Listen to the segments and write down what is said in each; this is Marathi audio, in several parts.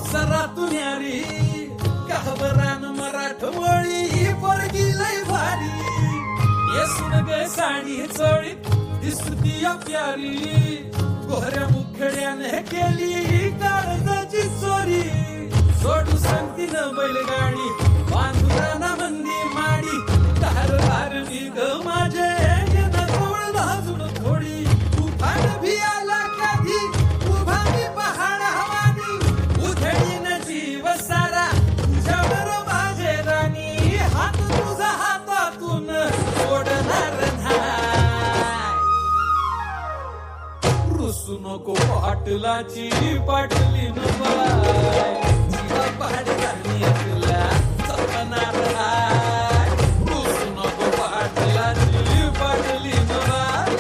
अप्सरातून यारी कहबरान मराठमोळी ही पोरगी लय भारी येसून ग साडी चोळीत दिसती प्यारी गोऱ्या मुखड्याने केली काळजाची चोरी सोडू सांगती न बैलगाडी बांधुराना मंदी माडी धार धार निघ माझे जवळ भाजून थोडी तुफान भी आला कधी उभा मी पहाड हवानी उधळीन जीव सारा तुझ्यावर माझे राणी हात तुझा हातातून सोडणार नाही रुसू नको पाटलाची पाटली न बाय जीवा पहाड राणी तुला जपणार हाय रुसू नको पाटलाची पाटली न बाय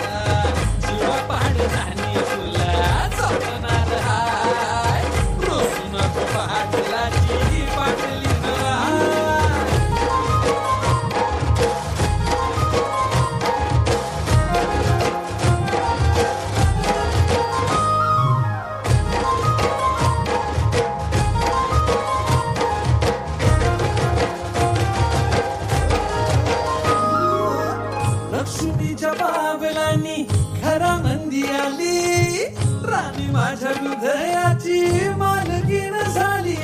जीवा पहाड राणी तुला जपणार हाय रुसू नको पाटलाची पाटली न बाय लक्ष्मीच्या बाबलांनी घरामंदी आली राणी माझ्या हृदयाची मालकीण झाली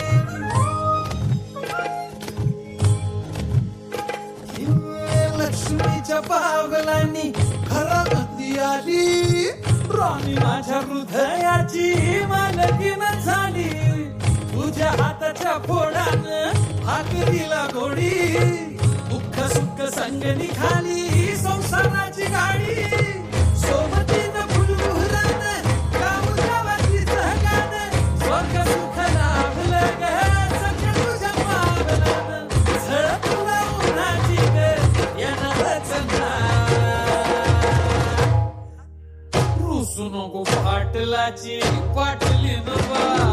लक्ष्मीच्या बाबलांनी घरामंदी आली राणी माझ्या हृदयाची मालकीण झाली तुझ्या हाताच्या फोडानं भाकरीला गोडी दुःख सुख संग निघाली संसाराची गाडी सोबतीनं फुलफुलान गाऊ गावाची सहकान स्वर्ग सुख लाभलं ग सख्या तुझ्या मागलान झळ तुला उन्हाची ग येणारच नाही रुसू नको पाटलाची पाटली न बा